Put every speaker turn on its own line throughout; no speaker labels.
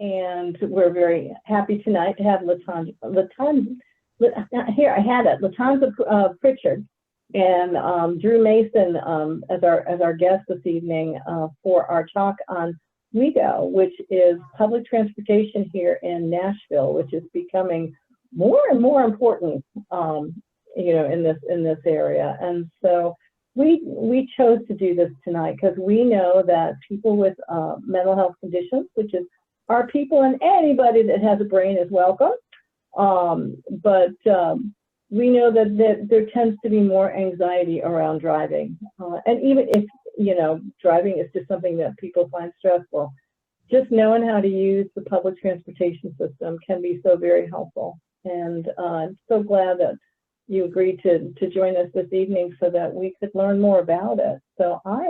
and we're very happy tonight to have LaToniza Pritchard and Drew Mason as our guest this evening for our talk on WeGo, which is public transportation here in Nashville, which is becoming more and more important, in this area. And so we chose to do this tonight because we know that people with mental health conditions, which is our people, and anybody that has a brain is welcome. But we know that there tends to be more anxiety around driving. And even if, driving is just something that people find stressful, just knowing how to use the public transportation system can be so very helpful. And I'm so glad that you agreed to join us this evening so that we could learn more about it. So I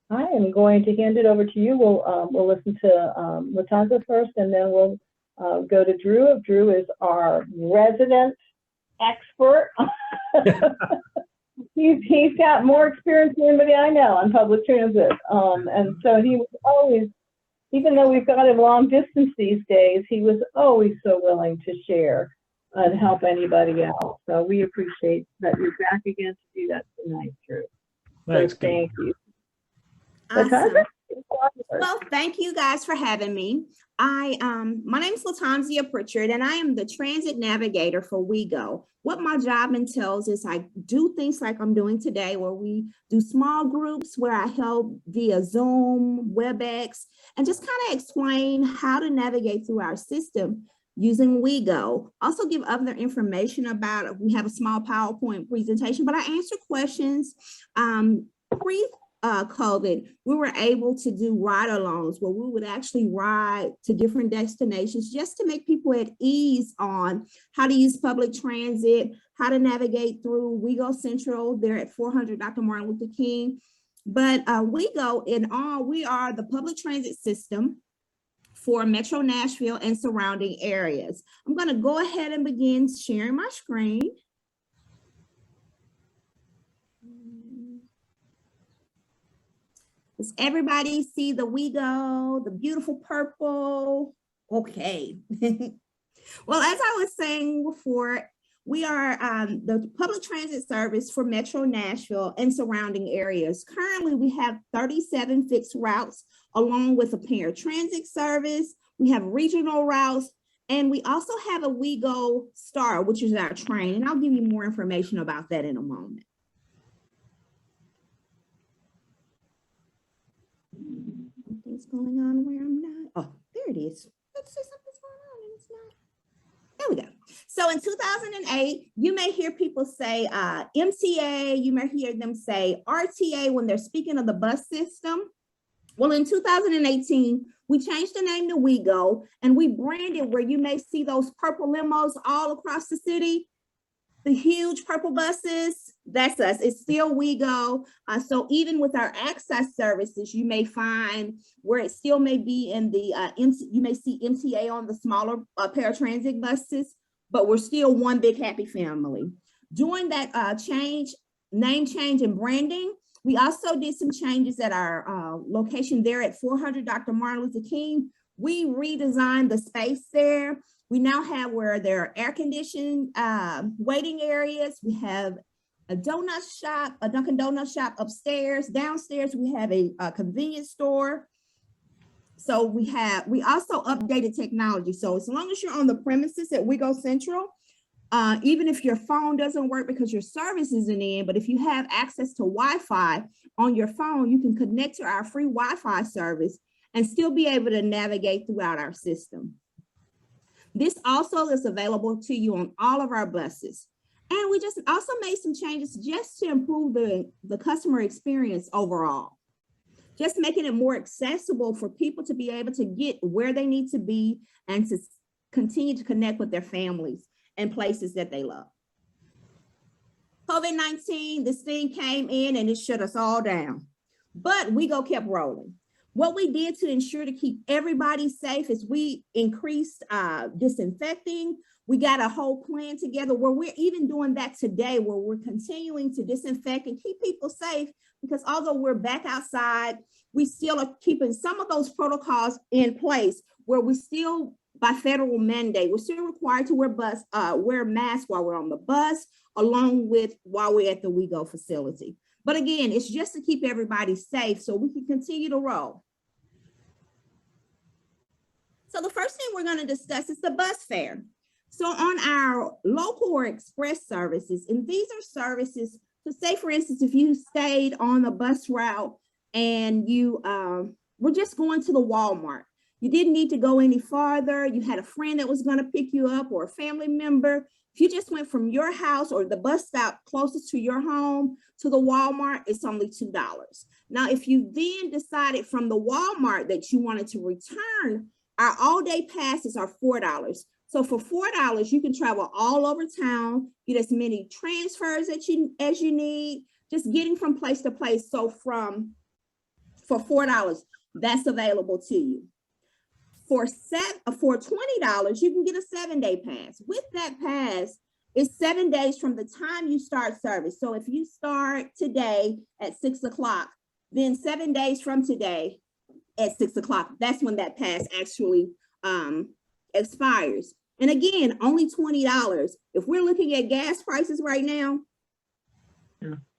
am going to hand it over to you. We'll listen to LaToniza first, and then we'll go to Drew. Drew is our resident expert. He's got more experience than anybody I know on public transit. And so he was always, even though we've got him long distance these days, he was always so willing to share and help anybody else. So we appreciate that you're back again to do that tonight, Drew.
Thanks,
so thank you.
Awesome. Well, thank you guys for having me. My name is LaToniza Pritchard, and I am the Transit Navigator for WeGo. What my job entails is I do things like I'm doing today, where we do small groups where I help via Zoom, WebEx, and just kind of explain how to navigate through our system using WeGo. Also give other information about it. We have a small PowerPoint presentation, but I answer questions. Pre-COVID, we were able to do ride-alongs where we would actually ride to different destinations just to make people at ease on how to use public transit, how to navigate through WeGo Central. They're at 400 Dr. Martin Luther King. But WeGo, in all, we are the public transit system for Metro Nashville and surrounding areas. I'm going to go ahead and begin sharing my screen. Does everybody see the WeGo, the beautiful purple? Okay. Well, as I was saying before, we are the public transit service for Metro Nashville and surrounding areas. Currently, we have 37 fixed routes, along with a paratransit service. We have regional routes, and we also have a WeGo Star, which is our train. And I'll give you more information about that in a moment. Something's going on where I'm not. Oh, there it is. Let's see, something's going on and it's not. There we go. So in 2008, you may hear people say MTA, you may hear them say RTA when they're speaking of the bus system. Well, in 2018, we changed the name to WeGo, and we branded where you may see those purple limos all across the city. The huge purple buses, that's us. It's still WeGo. So even with our access services, you may find where it still may be in the, you may see MTA on the smaller paratransit buses, but we're still one big happy family. During that name change and branding, we also did some changes at our location there at 400 Dr. Martin Luther King. We redesigned the space there. We now have where there are air-conditioned waiting areas. We have a donut shop, a Dunkin' Donuts shop upstairs. Downstairs, we have a convenience store. So we also updated technology. So as long as you're on the premises at WeGo Central, even if your phone doesn't work because your service isn't in, but if you have access to Wi-Fi on your phone, you can connect to our free Wi-Fi service and still be able to navigate throughout our system. This also is available to you on all of our buses. And we just also made some changes just to improve the customer experience overall. Just making it more accessible for people to be able to get where they need to be and to continue to connect with their families and places that they love. COVID-19, this thing came in and it shut us all down, but WeGo kept rolling. What we did to ensure to keep everybody safe is we increased disinfecting. We got a whole plan together where we're even doing that today, where we're continuing to disinfect and keep people safe, because although we're back outside, we still are keeping some of those protocols in place where we still, by federal mandate, we're still required to wear masks while we're on the bus, along with while we're at the WeGo facility. But again, it's just to keep everybody safe so we can continue to roll. So the first thing we're going to discuss is the bus fare. So on our local or express services, and these are services, so say for instance, if you stayed on a bus route and you were just going to the Walmart, you didn't need to go any farther, you had a friend that was going to pick you up or a family member, if you just went from your house or the bus stop closest to your home to the Walmart, it's only $2. Now, if you then decided from the Walmart that you wanted to return, our all-day passes are $4. So for $4, you can travel all over town, get as many transfers as you need, just getting from place to place. So for $4, that's available to you. For $20, you can get a 7-day pass. With that pass, it's 7 days from the time you start service. So if you start today at 6 o'clock, then 7 days from today at 6 o'clock, that's when that pass actually expires. And again, only $20. If we're looking at gas prices right now,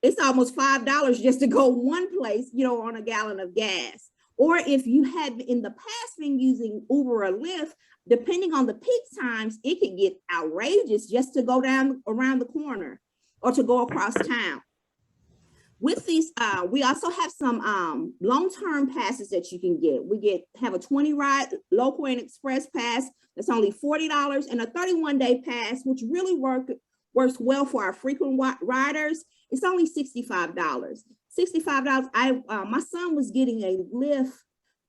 it's almost $5 just to go one place, on a gallon of gas. Or if you had in the past been using Uber or Lyft, depending on the peak times, it could get outrageous just to go down around the corner or to go across town. With these, we also have some long-term passes that you can get. We have a 20-ride local and express pass that's only $40, and a 31-day pass, which really works well for our frequent riders. It's only $65. $65. My son was getting a Lyft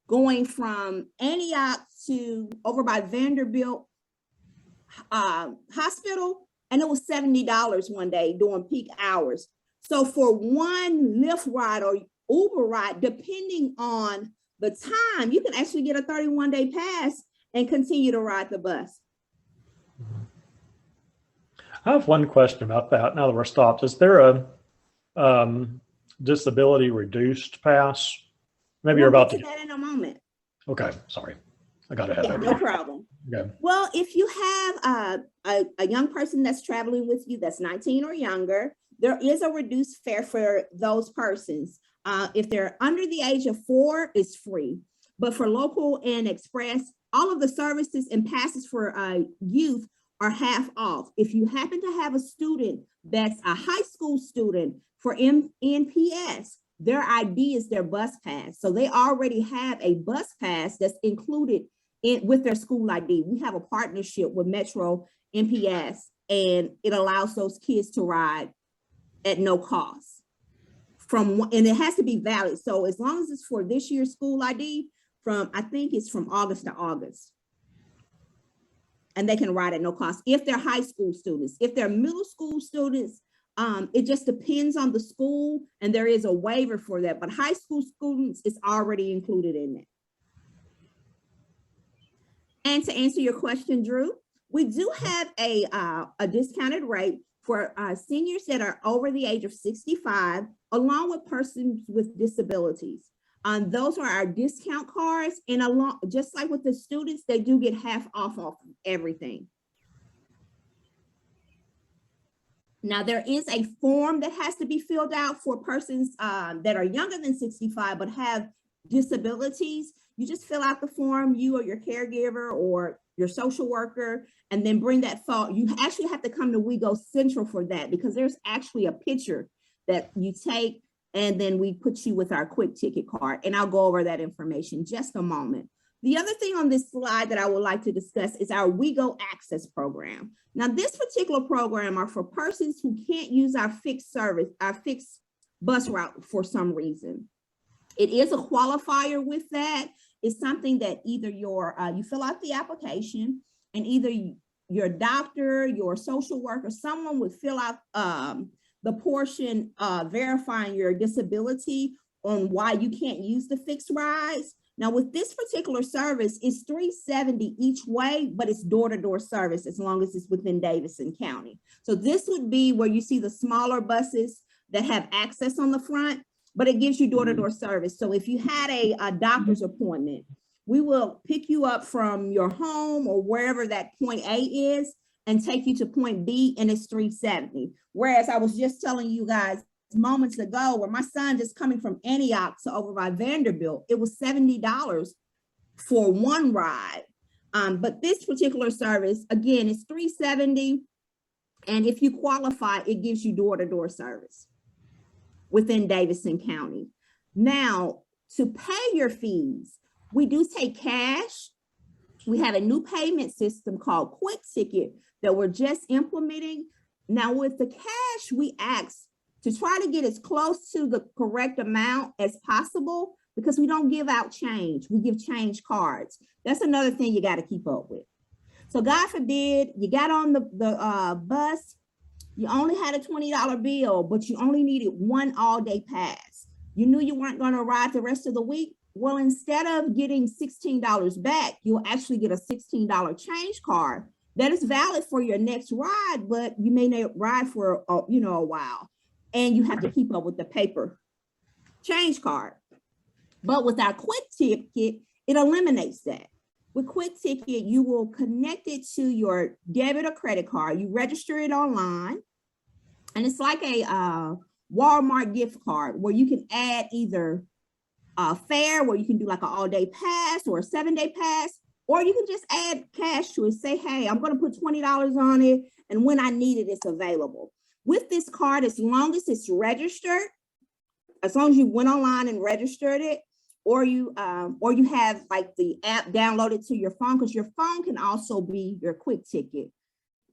going from Antioch to over by Vanderbilt Hospital, and it was $70 one day during peak hours. So for one Lyft ride or Uber ride, depending on the time, you can actually get a 31-day pass and continue to ride the bus.
I have one question about that now that we're stopped. Is there a disability reduced pass? Maybe you're about to
get that in a moment.
Okay, sorry. I got ahead of you.
No problem.
Okay. Well,
if you have a young person that's traveling with you that's 19 or younger, there is a reduced fare for those persons. If they're under the age of 4, it's free. But for local and express, all of the services and passes for youth are half off. If you happen to have a student that's a high school student for NPS, their ID is their bus pass. So they already have a bus pass that's included with their school ID. We have a partnership with Metro NPS, and it allows those kids to ride at no cost. And it has to be valid. So as long as it's for this year's school ID, I think it's from August to August. And they can ride at no cost if they're high school students. If they're middle school students, it just depends on the school, and there is a waiver for that. But high school students is already included in it. And to answer your question, Drew, we do have a discounted rate for seniors that are over the age of 65, along with persons with disabilities. Those are our discount cards, and just like with the students, they do get half off everything. Now, there is a form that has to be filled out for persons that are younger than 65 but have disabilities. You just fill out the form, you or your caregiver or your social worker, and then bring that form. You actually have to come to WeGo Central for that, because there's actually a picture that you take, and then we put you with our quick ticket card, and I'll go over that information in just a moment. The other thing on this slide that I would like to discuss is our WeGo Access program. Now, this particular program are for persons who can't use our fixed bus route for some reason. It is a qualifier with that. It's something that either you fill out the application, and either your doctor, your social worker, someone would fill out the portion verifying your disability on why you can't use the fixed rides. Now, with this particular service, it's $370 each way, but it's door-to-door service as long as it's within Davidson County. So this would be where you see the smaller buses that have access on the front, but it gives you door-to-door service. So if you had a doctor's appointment, we will pick you up from your home or wherever that point A is and take you to point B, and it's $370. Whereas I was just telling you guys moments ago, where my son just coming from Antioch to over by Vanderbilt, it was $70 for one ride. But this particular service, again, is $370. And if you qualify, it gives you door-to-door service within Davidson County. Now, to pay your fees, we do take cash. We have a new payment system called Quick Ticket that we're just implementing. Now, with the cash, we ask to try to get as close to the correct amount as possible, because we don't give out change. We give change cards. That's another thing you got to keep up with. So God forbid you got on the bus, you only had a $20 bill, but you only needed one all-day pass. You knew you weren't going to ride the rest of the week. Well, instead of getting $16 back, you'll actually get a $16 change card that is valid for your next ride, but you may not ride for a while, and you have to keep up with the paper change card. But with our Quick Ticket, it eliminates that. With Quick Ticket, you will connect it to your debit or credit card. You register it online, and it's like a Walmart gift card where you can add either a fare, where you can do like an all-day pass or a 7-day pass, or you can just add cash to it. Say, hey, I'm going to put $20 on it, and when I need it, it's available. With this card, as long as it's registered, as long as you went online and registered it, or you have like the app downloaded to your phone, because your phone can also be your Quick Ticket.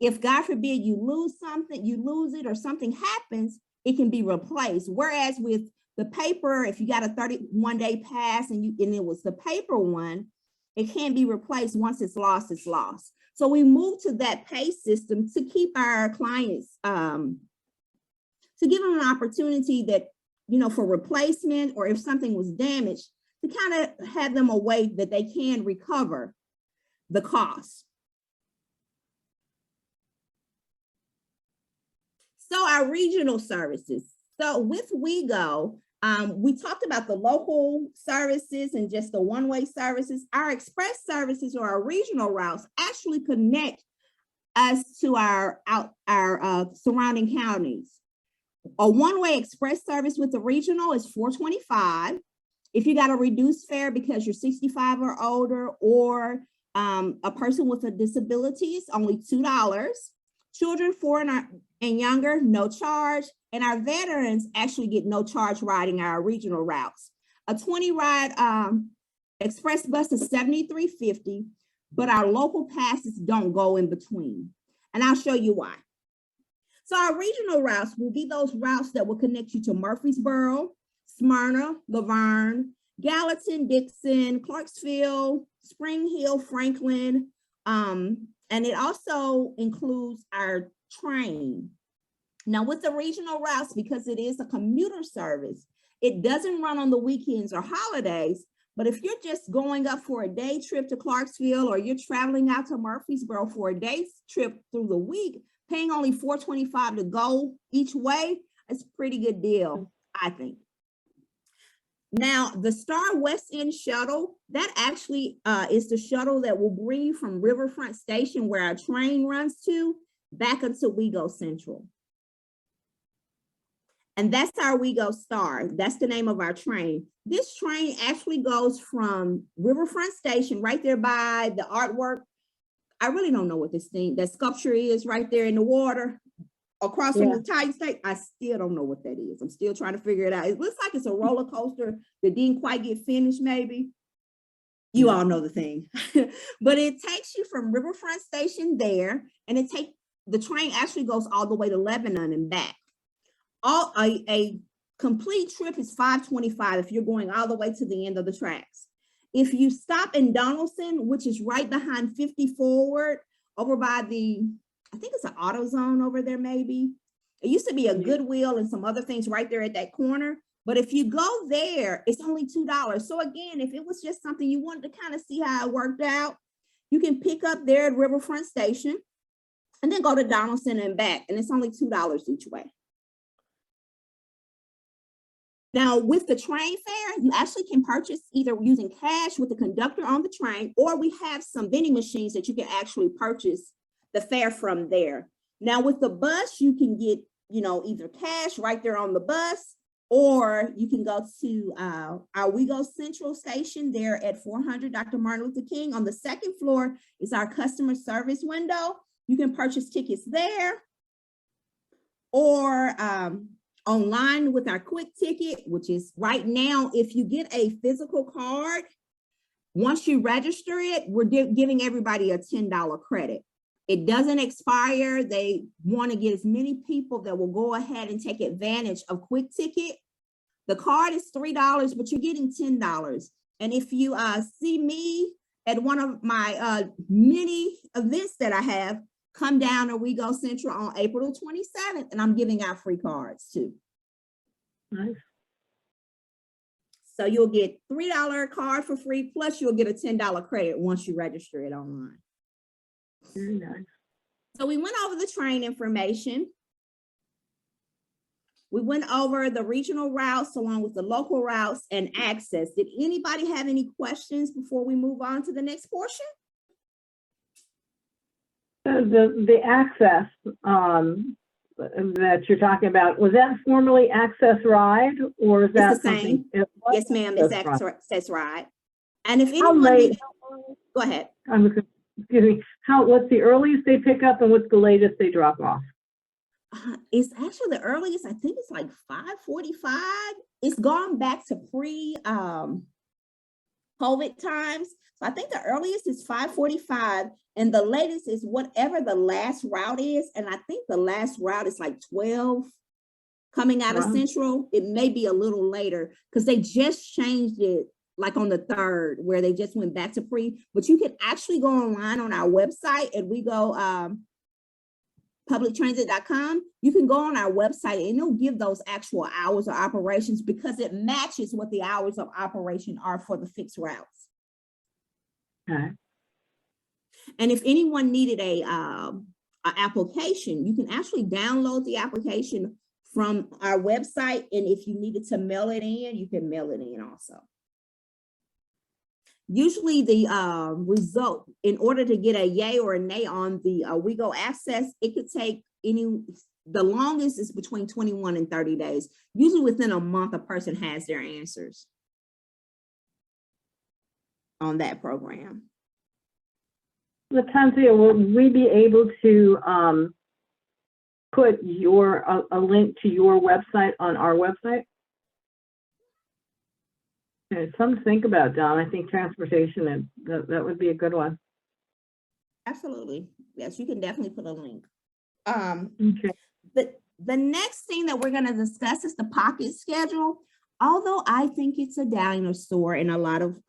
If God forbid you lose something, you lose it, or something happens, it can be replaced. Whereas with the paper, if you got a 31-day pass and it was the paper one, it can't be replaced. Once it's lost, it's lost. So we moved to that pay system to keep our clients, to give them an opportunity that, for replacement, or if something was damaged, to kind of have them a way that they can recover the cost. So our regional services. So with WeGo, we talked about the local services and just the one-way services. Our express services, or our regional routes, actually connect us to our surrounding counties. A one-way express service with the regional is $425. If you got a reduced fare because you're 65 or older, or a person with a disability, it's only $2. Children 4 and younger, no charge. And our veterans actually get no charge riding our regional routes. A 20-ride express bus is $73.50, but our local passes don't go in between. And I'll show you why. So our regional routes will be those routes that will connect you to Murfreesboro, Smyrna, Laverne, Gallatin, Dixon, Clarksville, Spring Hill, Franklin, and it also includes our train. Now with the regional routes, because it is a commuter service, it doesn't run on the weekends or holidays, but if you're just going up for a day trip to Clarksville, or you're traveling out to Murfreesboro for a day trip through the week, paying only $425 to go each way, it's a pretty good deal, I think. Now, the Star West End shuttle, that actually is the shuttle that will bring you from Riverfront Station, where our train runs to, back up to WeGo Central. And that's our WeGo Star. That's the name of our train. This train actually goes from Riverfront Station, right there by the artwork. I really don't know what that sculpture is right there in the water, across from the Titan State. I still don't know what that is. I'm still trying to figure it out. It looks like it's a roller coaster that didn't quite get finished, maybe. You all know the thing. But it takes you from Riverfront Station there, and the train actually goes all the way to Lebanon and back. A complete trip is $525 if you're going all the way to the end of the tracks. If you stop in Donaldson, which is right behind 50 Forward, over by I think it's an AutoZone over there, maybe. It used to be a Goodwill and some other things right there at that corner. But if you go there, it's only $2. So again, if it was just something you wanted to kind of see how it worked out, you can pick up there at Riverfront Station and then go to Donaldson and back. And it's only $2 each way. Now, with the train fare, you actually can purchase either using cash with the conductor on the train, or we have some vending machines that you can actually purchase the fare from there. Now, with the bus, you can get, either cash right there on the bus, or you can go to our WeGo Central station there at 400 Dr. Martin Luther King. On the second floor is our customer service window. You can purchase tickets there, or online with our quick ticket, which is right now, if you get a physical card, once you register it, we're giving everybody a $10 credit. It doesn't expire. They want to get as many people that will go ahead and take advantage of quick ticket. The card is $3, but you're getting $10. And if you see me at one of my many events that I have, come down to WeGo Central on April the 27th, and I'm giving out free cards too.
Nice.
So you'll get $3 card for free, plus you'll get a $10 credit once you register it online.
Very nice.
So we went over the train information. We went over the regional routes along with the local routes and access. Did anybody have any questions before we move on to the next portion?
The access that you're talking about, was that formerly Access Ride, or is that
the same? Yes, ma'am, it's Access Ride. And if anyone needs, go ahead.
Excuse me. What's the earliest they pick up and what's the latest they drop off?
It's actually the earliest, I think it's like 5:45. It's gone back to pre-COVID times. So I think the earliest is 5:45 and the latest is whatever the last route is. And I think the last route is like 12 coming out of Central. It may be a little later because they just changed it like on the 3rd where they just went back to pre, but you can actually go online on our website at WeGo Public Transit.com. You can go on our website and it'll give those actual hours of operations because it matches what the hours of operation are for the fixed routes.
Okay.
And if anyone needed a application, you can actually download the application from our website. And if you needed to mail it in, you can mail it in also. Usually the result, in order to get a yay or a nay on the WeGo access, it could take the longest is between 21 and 30 days. Usually within a month, a person has their answers on that program.
LaToniza, will we be able to put a link to your website on our website? Okay, something to think about, Don. I think transportation, and that would be a good one.
Absolutely. Yes, you can definitely put a link.
Okay.
The next thing that we're going to discuss is the pocket schedule. Although I think it's a dinosaur in a lot of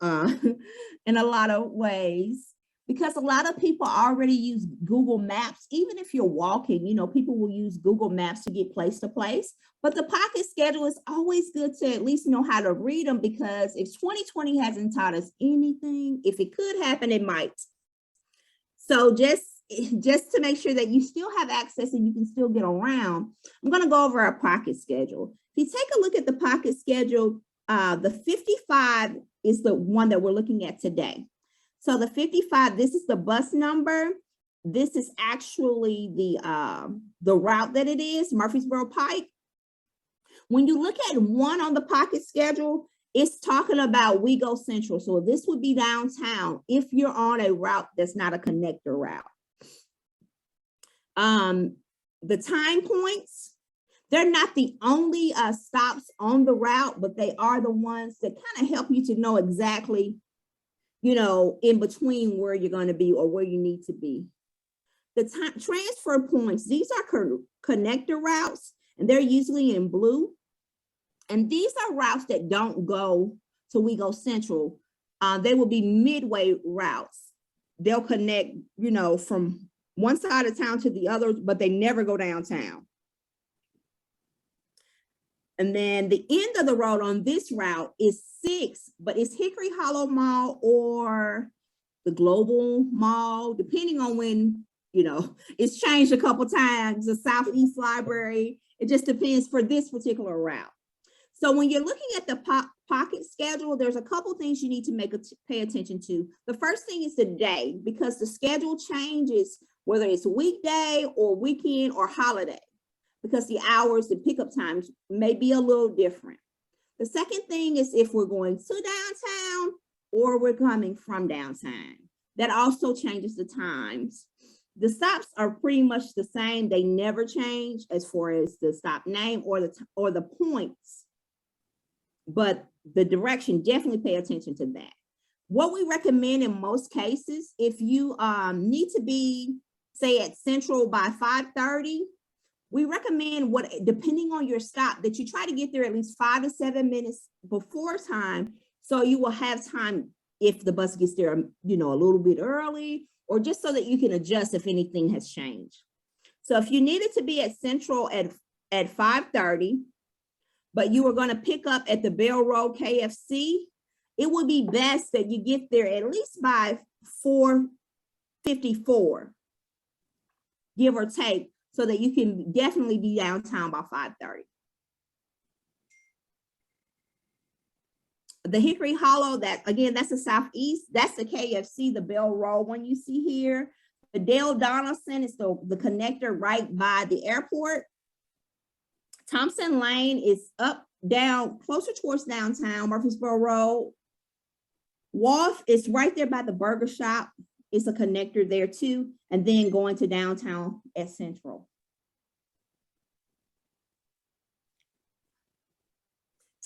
ways, because a lot of people already use Google Maps. Even if you're walking, people will use Google Maps to get place to place. But the pocket schedule is always good to at least know how to read them, because if 2020 hasn't taught us anything, if it could happen, it might. So just to make sure that you still have access and you can still get around, I'm going to go over our pocket schedule. If you take a look at the pocket schedule, the 55 is the one that we're looking at today. So the 55, this is the bus number. This is actually the route that it is, Murfreesboro Pike. When you look at 1 on the pocket schedule, it's talking about WeGo Central. So this would be downtown if you're on a route that's not a connector route. The time points, they're not the only stops on the route, but they are the ones that kind of help you to know exactly, in between where you're going to be or where you need to be. The transfer points, these are connector routes, and they're usually in blue. And these are routes that don't go to WeGo Central. They will be midway routes. They'll connect, from one side of town to the other, but they never go downtown. And then the end of the road on this route is 6, but it's Hickory Hollow Mall or the Global Mall, depending on when, it's changed a couple times, the Southeast Library. It just depends for this particular route. So when you're looking at the pocket schedule, there's a couple things you need to pay attention to. The first thing is the day, because the schedule changes whether it's weekday or weekend or holiday, because the hours, the pickup times may be a little different. The second thing is if we're going to downtown or we're coming from downtown. That also changes the times. The stops are pretty much the same. They never change as far as the stop name or the points, but the direction, definitely pay attention to that. What we recommend in most cases, if you need to be, say, at Central by 5:30, we recommend, depending on your stop, that you try to get there at least 5 to 7 minutes before time, so you will have time if the bus gets there, you know, a little bit early, or just so that you can adjust if anything has changed. So if you needed to be at Central at 5:30, but you were going to pick up at the Bell Road KFC, it would be best that you get there at least by 4:54, give or take, so that you can definitely be downtown by 5:30. The Hickory Hollow, that's the southeast, that's the KFC, the Bell Road one you see here. The Dale Donaldson is the connector right by the airport. Thompson Lane is down, closer towards downtown, Murfreesboro Road. Wharf is right there by the burger shop. It's a connector there too. And then going to downtown at Central.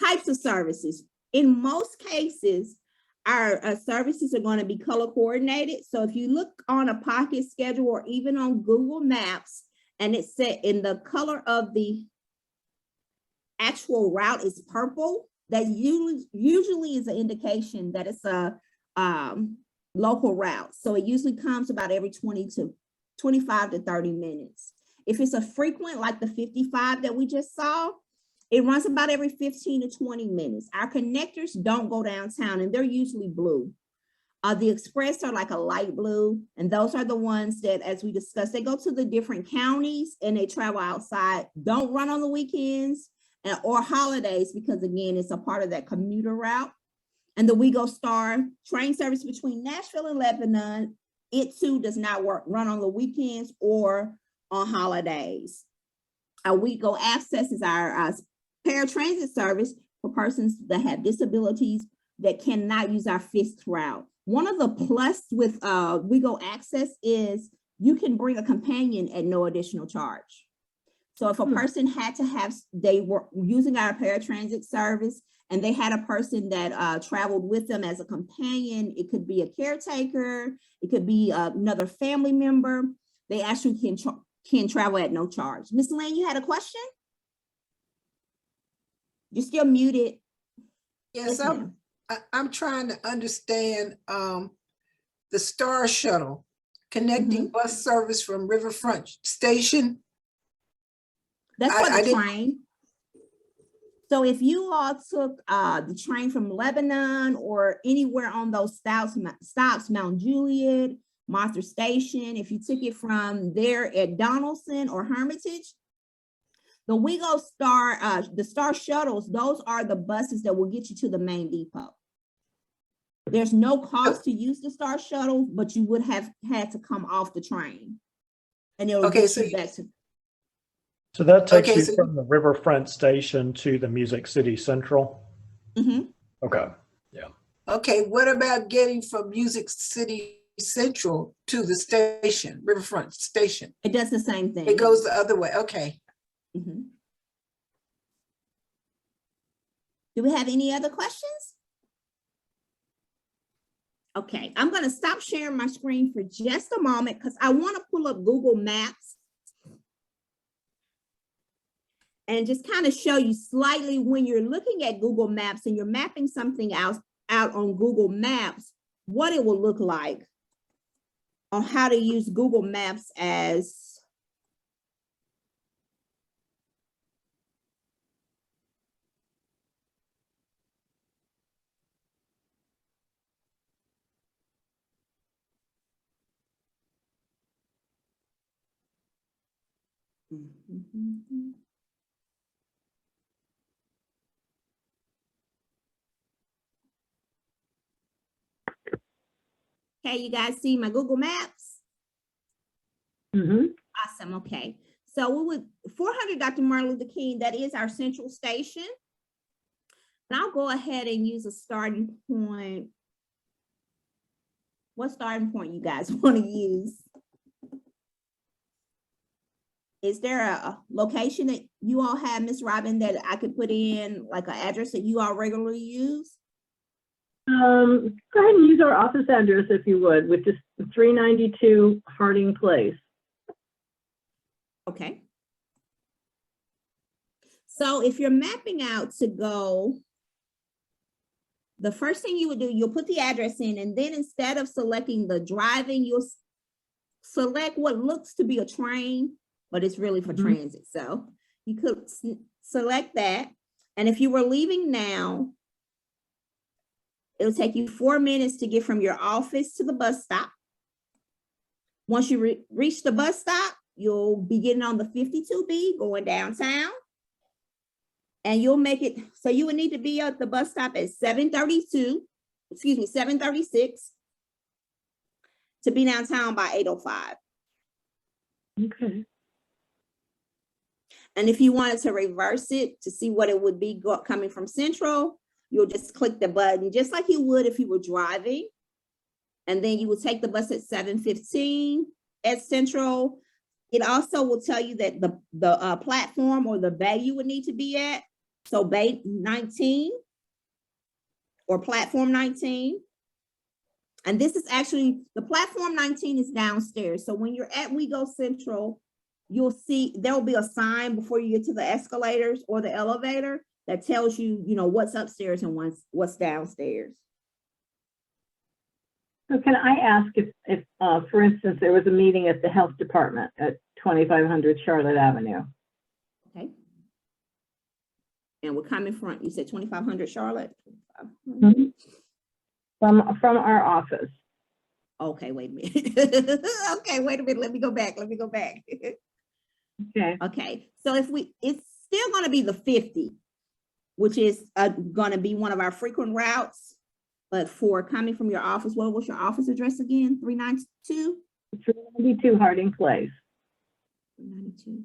Types of services. In most cases, our services are going to be color coordinated. So if you look on a pocket schedule or even on Google Maps, and it's set in the color of the actual route is purple, that usually is an indication that it's a local route. So it usually comes about every 25 to 30 minutes. If it's a frequent, like the 55 that we just saw, it runs about every 15 to 20 minutes. Our connectors don't go downtown, and they're usually blue. The express are like a light blue, and those are the ones that, as we discussed, they go to the different counties and they travel outside, don't run on the weekends or holidays, because again, it's a part of that commuter route. And the WeGo Star train service between Nashville and Lebanon, it too does not run on the weekends or on holidays. WeGo Access is our paratransit service for persons that have disabilities that cannot use our fixed route. One of the plus with WeGo Access is you can bring a companion at no additional charge. So if a person they were using our paratransit service and they had a person that traveled with them as a companion, it could be a caretaker, it could be another family member, they actually can travel at no charge. Ms. Lane, you had a question? You're still muted.
Yes, I'm trying to understand the Star Shuttle connecting bus service from Riverfront Station.
That's for the train. So if you all took the train from Lebanon or anywhere on those stops, Mount Juliet, Martha Station, if you took it from there at Donaldson or Hermitage, the WeGo Star, the Star Shuttles, those are the buses that will get you to the main depot. There's no cost to use the Star Shuttle, but you would have had to come off the train. And it'll get you back to.
So that takes you from the Riverfront Station to the Music City Central? Okay, yeah.
Okay, what about getting from Music City Central to the station, Riverfront Station?
It does the same thing.
It goes the other way, okay.
Do we have any other questions? Okay, I'm going to stop sharing my screen for just a moment because I want to pull up Google Maps and just kind of show you slightly when you're looking at Google Maps and you're mapping something out on Google Maps, what it will look like on how to use Google Maps as Okay, you guys see my Google Maps?
Mm-hmm.
Awesome, okay. So we would, 400 Dr. Martin Luther King, that is our central station. And I'll go ahead and use a starting point. What starting point you guys want to use? Is there a location that you all have, Ms. Robin, that I could put in, like an address that you all regularly use?
Go ahead and use our office address if you would, which is 392 Harding Place.
Okay. So if you're mapping out to go, the first thing you would do, you'll put the address in, and then instead of selecting the driving, you'll select what looks to be a train, but it's really for transit. So you could select that. And if you were leaving now, it'll take you 4 minutes to get from your office to the bus stop. Once you reach the bus stop, you'll be getting on the 52B going downtown. And you'll make it, so you would need to be at the bus stop at 7:36 to be downtown by 8:05.
Okay.
And if you wanted to reverse it to see what it would be coming from Central, you'll just click the button, just like you would if you were driving. And then you will take the bus at 7:15 at Central. It also will tell you that the platform or the bay you would need to be at. So bay 19 or platform 19. And this is actually, the platform 19 is downstairs. So when you're at WeGo Central, you'll see there will be a sign before you get to the escalators or the elevator that tells you, you know, what's upstairs and what's downstairs.
So can I ask if for instance, there was a meeting at the health department at 2500 Charlotte Avenue?
Okay. And we're coming from, you said 2500 Charlotte?
Mm-hmm. From our office.
Okay, wait a minute. Okay, wait a minute. Let me go back.
Okay.
Okay, so it's still going to be the 50, which is going to be one of our frequent routes. But for coming from your office, what was your office address again? 392?
392 Harding Place.
392.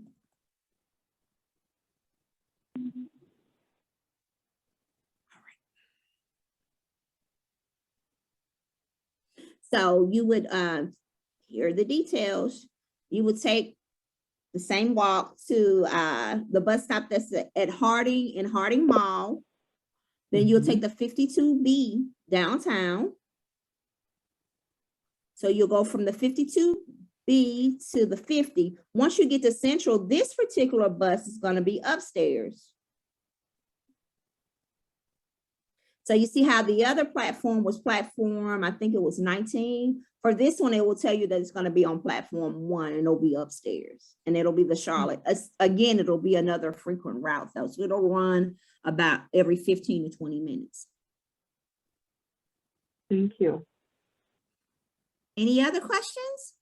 So you would, here are the details. You would take the same walk to the bus stop that's at Harding in Harding Mall. Then you'll take the 52B downtown. So you'll go from the 52B to the 50. Once you get to Central, this particular bus is going to be upstairs. So you see how the other platform was platform, I think it was 19. For this one, it will tell you that it's going to be on platform 1 and it'll be upstairs. And it'll be the Charlotte. Again, it'll be another frequent route though. So it'll run about every 15 to 20 minutes.
Thank you.
Any other questions?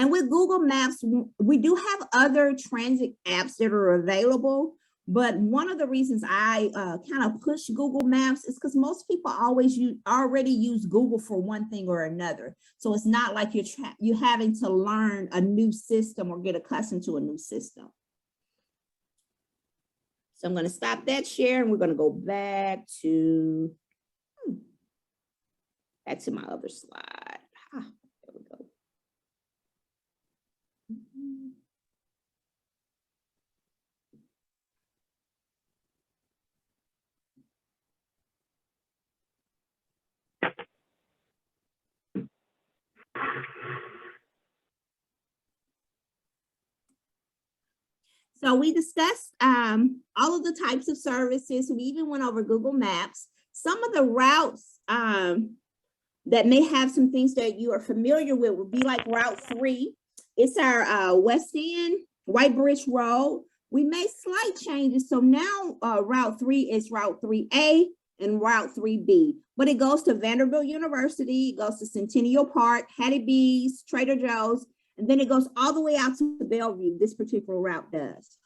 And with Google Maps, we do have other transit apps that are available. But one of the reasons I kind of push Google Maps is because most people already use Google for one thing or another. So it's not like you're having to learn a new system or get accustomed to a new system. So I'm going to stop that share and we're going to go back to my other slide. There we go. So we discussed all of the types of services. We even went over Google Maps. Some of the routes that may have some things that you are familiar with would be like Route 3. It's our West End, White Bridge Road. We made slight changes. So now Route 3 is Route 3A and Route 3B. But it goes to Vanderbilt University, it goes to Centennial Park, Hattie B's, Trader Joe's, and then it goes all the way out to Bellevue. This particular route does.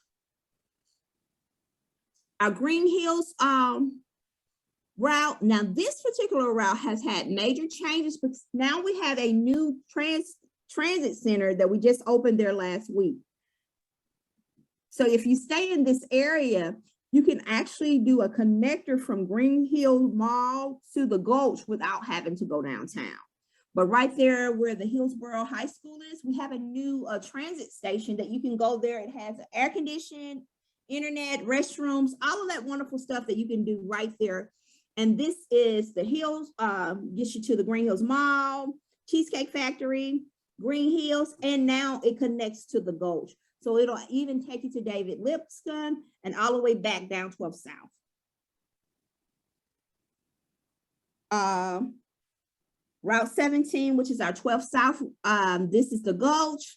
Our Green Hills route. Now, this particular route has had major changes, but now we have a new transit center that we just opened there last week. So if you stay in this area, you can actually do a connector from Green Hill Mall to the Gulch without having to go downtown. But right there where the Hillsborough High School is, we have a new transit station that you can go there. It has air conditioning, internet, restrooms, all of that wonderful stuff that you can do right there. And this is the Hills, gets you to the Green Hills Mall, Cheesecake Factory, Green Hills, and now it connects to the Gulch. So it'll even take you to David Lipscomb and all the way back down 12 South. Route 17, which is our 12 South, this is the Gulch.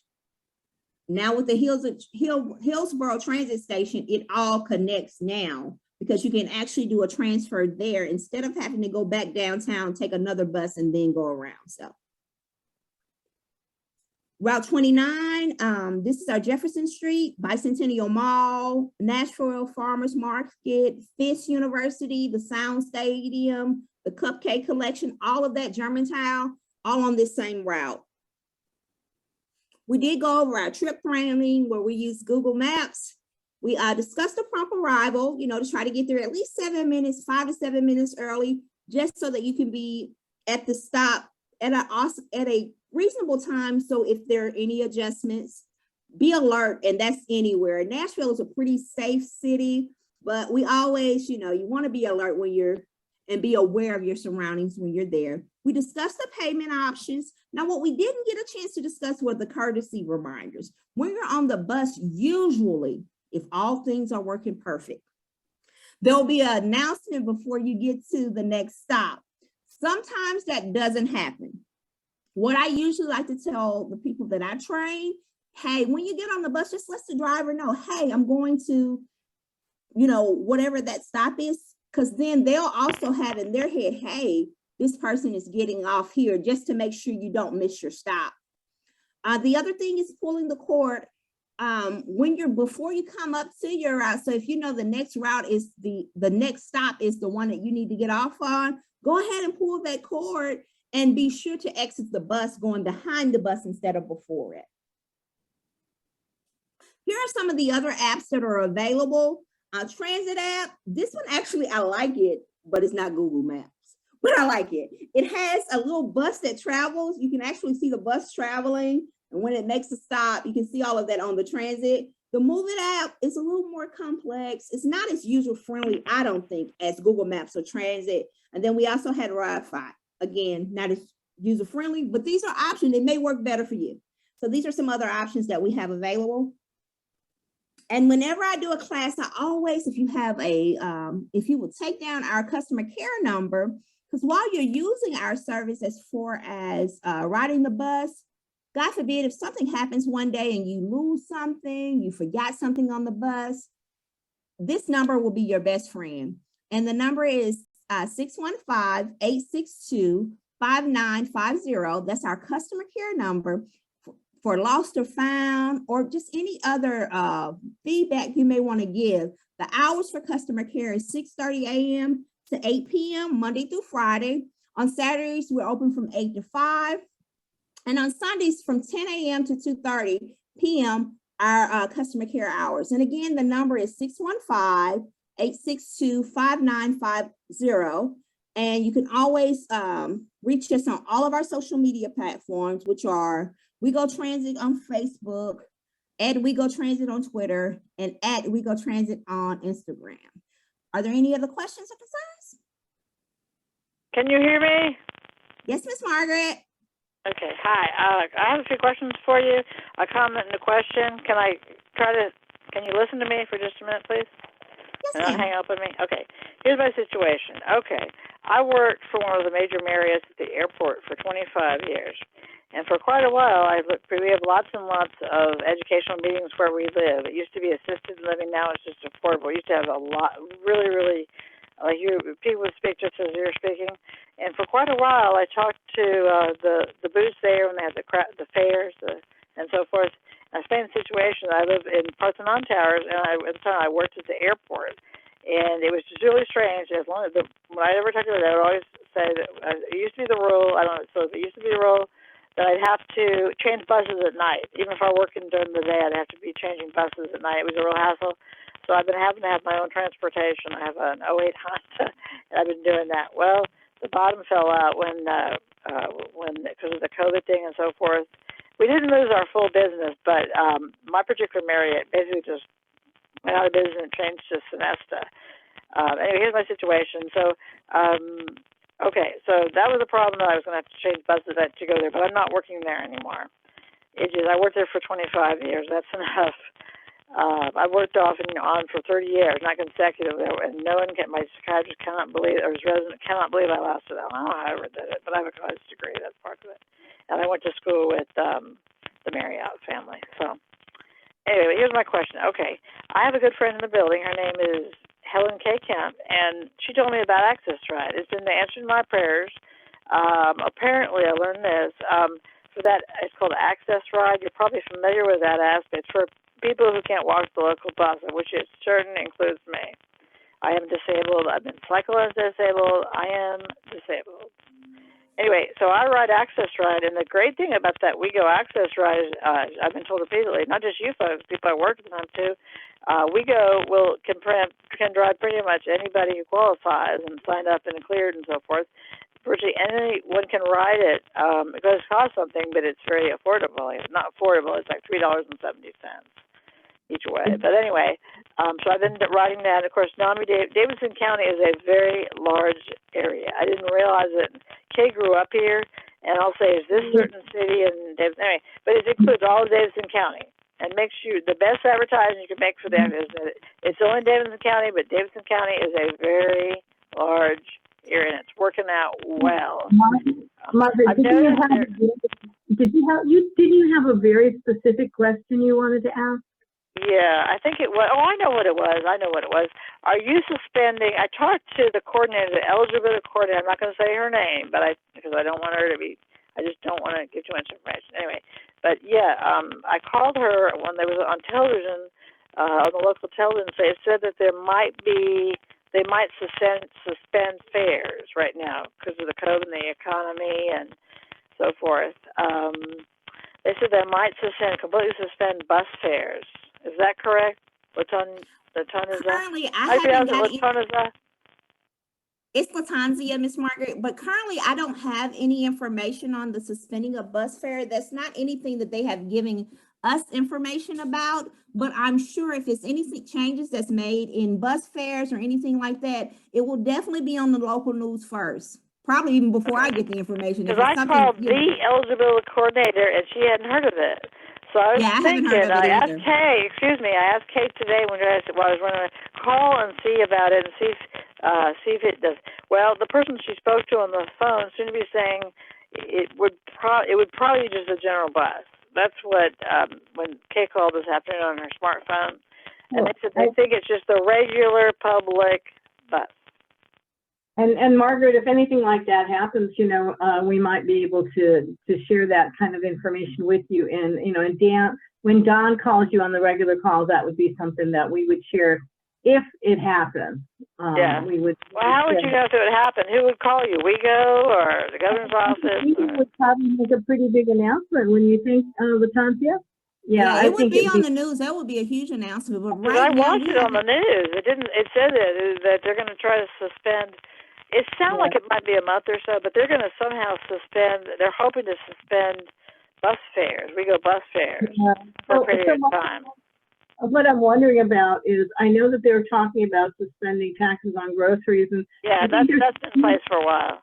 Now with the Hillsborough Transit Station, it all connects now because you can actually do a transfer there instead of having to go back downtown, take another bus and then go around. So Route 29, this is our Jefferson Street, Bicentennial Mall, Nashville Farmers Market, Fisk University, the Sound Stadium, the Cupcake Collection, all of that, Germantown, all on this same route. We did go over our trip planning where we use Google Maps. We discussed the prompt arrival, to try to get there at least 7 minutes, 5 to 7 minutes early, just so that you can be at the stop at a reasonable time. So if there are any adjustments, be alert, and that's anywhere. Nashville is a pretty safe city, but we always, you want to be alert when and be aware of your surroundings when you're there. We discussed the payment options. Now, what we didn't get a chance to discuss were the courtesy reminders. When you're on the bus, usually, if all things are working perfect, there'll be an announcement before you get to the next stop. Sometimes that doesn't happen. What I usually like to tell the people that I train, hey, when you get on the bus, just let the driver know, hey, I'm going to, whatever that stop is, because then they'll also have in their head, hey, this person is getting off here, just to make sure you don't miss your stop. The other thing is pulling the cord before you come up to your route. So if the next route is the next stop is the one that you need to get off on, go ahead and pull that cord and be sure to exit the bus going behind the bus instead of before it. Here are some of the other apps that are available. Transit app, this one actually, I like it, but it's not Google Maps, but I like it. It has a little bus that travels. You can actually see the bus traveling. And when it makes a stop, you can see all of that on the transit. The Move It app is a little more complex. It's not as user-friendly, I don't think, as Google Maps or Transit. And then we also had Wi-Fi. Again, not as user-friendly, but these are options. They may work better for you. So these are some other options that we have available. And whenever I do a class, I always, if you will take down our customer care number, because while you're using our service as far as riding the bus, God forbid, if something happens one day and you lose something, you forgot something on the bus, this number will be your best friend. And the number is 615-862-5950. That's our customer care number for lost or found, or just any other feedback you may want to give. The hours for customer care is 6:30 a.m. to 8 p.m. Monday through Friday. On Saturdays, we're open from 8 to 5. And on Sundays from 10 a.m. to 2:30 p.m. our customer care hours. And again, the number is 615-862-5950. And you can always reach us on all of our social media platforms, which are WeGo Transit on Facebook, at WeGo Transit on Twitter, and at WeGo Transit on Instagram. Are there any other questions or concerns?
Can you hear me?
Yes, Miss Margaret.
Okay, hi. I have a few questions for you, a comment and a question. Can you listen to me for just a minute, please?
Yes,
and don't hang up on me? Okay, here's my situation. Okay, I worked for one of the major Marriotts at the airport for 25 years. And for quite a while, we have lots and lots of educational meetings where we live. It used to be assisted living. Now it's just affordable. We used to have a lot, really, really, people would speak just as you're speaking. And for quite a while, I talked to the booths there when they had the fairs and so forth. I explained the situation. I live in Parthenon Towers, and at the time I worked at the airport. And it was just really strange. As long as when I ever talked to her, they would always say that it used to be the rule. I don't know. So it used to be the rule that I'd have to change buses at night. Even if I were working during the day, I'd have to be changing buses at night. It was a real hassle. So I've been having to have my own transportation. I have an '08 Honda, and I've been doing that. Well, the bottom fell out when because of the COVID thing and so forth. We didn't lose our full business, but my particular Marriott basically just went out of business and changed to Sonesta. Anyway, here's my situation. So, okay, so that was a problem that I was going to have to change buses to go there, but I'm not working there anymore. I worked there for 25 years. That's enough. I worked off and on for 30 years, not consecutively, and my psychiatrist cannot believe, or his resident cannot believe I lasted that long. I don't know how I ever did it, but I have a college degree. That's part of it. And I went to school with the Marriott family. So, anyway, here's my question. Okay, I have a good friend in the building. Her name is Helen K. Kemp, and she told me about Access Ride. It's been answering my prayers. Apparently, I learned this. For that, it's called Access Ride. You're probably familiar with that aspect. For people who can't walk the local bus, which it certainly includes me. I am disabled. I've been cycled as disabled. I am disabled. Anyway, so I ride Access Ride, and the great thing about that WeGo Access Ride is, I've been told repeatedly, not just you folks, people I work with them too, WeGo can drive pretty much anybody who qualifies and signed up and cleared and so forth. Virtually anyone can ride it. It does cost something, but it's very affordable. It's not affordable. It's like $3.70 each way. But anyway, so I've been riding that. Of course, NAMI Davidson County is a very large area. I didn't realize it. Kay grew up here, and I'll say it's this certain city and Davidson. Anyway, but it includes all of Davidson County, and makes you the best advertising you can make for them is that it's only Davidson County, but Davidson County is a very large area, and it's working out well.
Margaret, did you have a very specific question you wanted to ask?
Yeah, I think it was. Oh, I know what it was. Are you suspending? I talked to the coordinator, the eligibility coordinator. I'm not going to say her name, but because I don't want her to be. I just don't want to give too much information. Anyway, but yeah, I called her when they was on television, on the local television. So it said that they might suspend fares right now because of the COVID and the economy and so forth. They said they might completely suspend bus fares. Is that correct? LaToniza?
Currently, I haven't got
LaToniza?
It's LaToniza, Miss Margaret, but currently I don't have any information on the suspending of bus fare. That's not anything that they have given us information about, but I'm sure if it's any changes that's made in bus fares or anything like that, it will definitely be on the local news first, probably even before I get the information.
Because I called the eligibility coordinator and she hadn't heard of it. So I was thinking, I asked Kate today when I was running a call and see about it and see if it does. Well, the person she spoke to on the phone seemed to be saying it would probably be just a general bus. That's what when Kate called this afternoon on her smartphone, and they said they think it's just a regular public bus.
And Margaret, if anything like that happens, we might be able to share that kind of information with you. And and Dan, when Don calls you on the regular calls, that would be something that we would share if it happens. We would.
Well, how would you know if it would happen? Who would call you? WeGo or the governor's office?
We would probably make a pretty big announcement. When you think, LaTonia?
Yeah, it would be on the news. That would be a huge announcement. But
I watched it on the news. It said that they're going to try to suspend. It sounds like it might be a month or so, but they're going to somehow suspend. They're hoping to suspend bus fares. WeGo bus fares for a period of time.
What I'm wondering about is, I know that they're talking about suspending taxes on groceries, and
that's been in place for a while.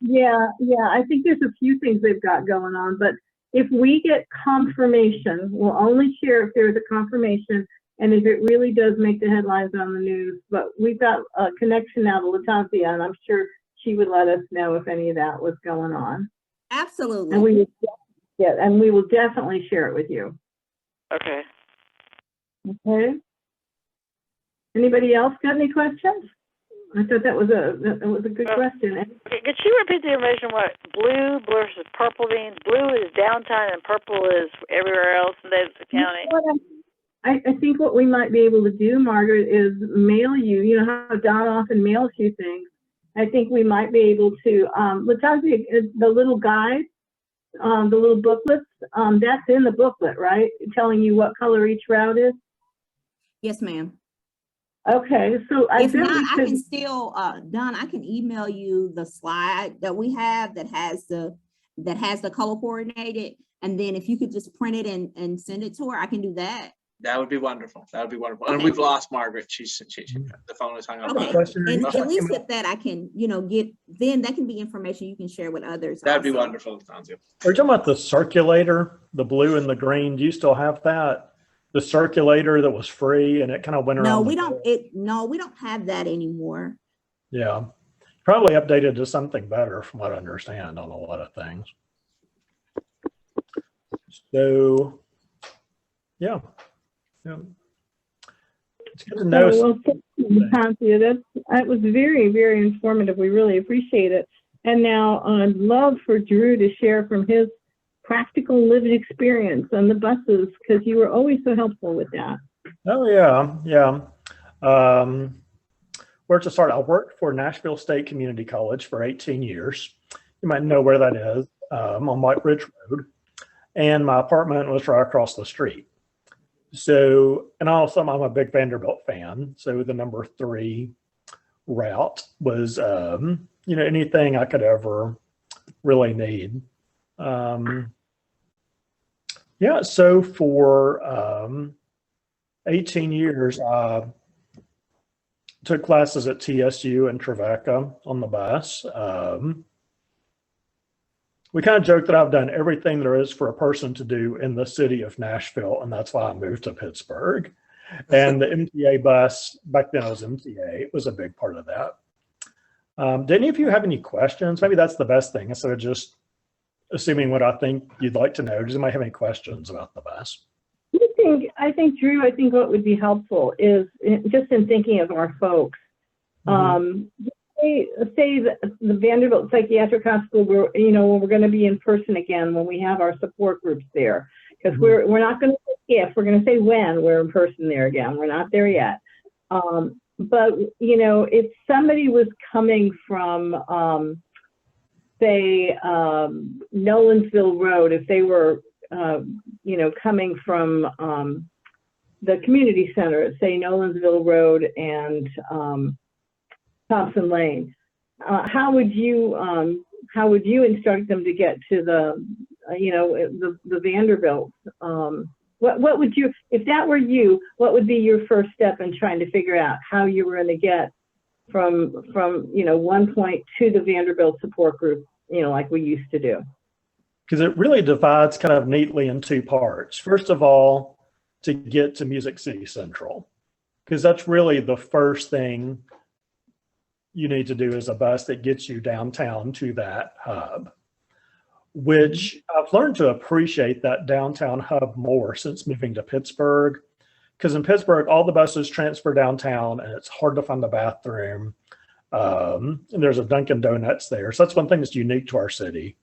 Yeah, I think there's a few things they've got going on, but if we get confirmation, we'll only share if there's a confirmation. And if it really does make the headlines on the news, but we've got a connection now to LaTonia, and I'm sure she would let us know if any of that was going on.
Absolutely.
And we will definitely share it with you.
Okay.
Okay. Anybody else got any questions? I thought that was a good question.
Okay, could you repeat the information? What blue versus purple means? Blue is downtown, and purple is everywhere else in Davidson County.
I think what we might be able to do, Margaret, is mail you, you know how Don often mails you things. I think we might be able to, LaTonza, the little guide, the little booklets, that's in the booklet, right? Telling you what color each route is?
Yes, ma'am.
Okay, so I
If
bet
not,
we
I
could,
can still, Don, I can email you the slide that we have that has the color coordinated. And then if you could just print it and send it to her, I can do that.
That would be wonderful. That would be wonderful. And
Okay.
we've lost Margaret. The phone is hung up.
Okay,
Question.
and
Okay.
at least with that, I can, then that can be information you can share with others.
That'd be
also.
wonderful, LaTonza.
Are you talking about the circulator, the blue and the green? Do you still have that? The circulator that was free and it kind of went around.
No,
the
we
board?
we don't have that anymore.
Yeah, probably updated to something better from what I understand on a lot of things. So, yeah. It's good to know.
well, LaTonza, that was very, very informative. We really appreciate it. And now I'd love for Drew to share from his practical lived experience on the buses, because you were always so helpful with that.
Oh yeah. Where to start? I worked for Nashville State Community College for 18 years. You might know where that is, on White Ridge Road. And my apartment was right across the street. So, and also I'm a big Vanderbilt fan. So the number 3 route was, anything I could ever really need. So for 18 years, I took classes at TSU and Trevecca on the bus. We kind of joke that I've done everything there is for a person to do in the city of Nashville, and that's why I moved to Pittsburgh. And the MTA bus, back then it was MTA, it was a big part of that. Did any of you have any questions? Maybe that's the best thing, instead of just assuming what I think you'd like to know. Does anybody have any questions about the bus?
I think, Drew, what would be helpful is, just in thinking of our folks, say the Vanderbilt Psychiatric Hospital, when we're going to be in person again, when we have our support groups there, because we're not going to say if, we're going to say when we're in person there again. We're not there yet. But, if somebody was coming from, say, Nolensville Road, if they were, coming from the community center, say Nolensville Road and Thompson Lane, how would you instruct them to get to the Vanderbilt? What would you, if that were you, what would be your first step in trying to figure out how you were going to get from one point to the Vanderbilt support group, like we used to do?
Because it really divides kind of neatly in 2 parts. First of all, to get to Music City Central, because that's really the first thing you need to do, is a bus that gets you downtown to that hub, which I've learned to appreciate that downtown hub more since moving to Pittsburgh. Because in Pittsburgh, all the buses transfer downtown and it's hard to find a bathroom. And there's a Dunkin' Donuts there. So that's one thing that's unique to our city.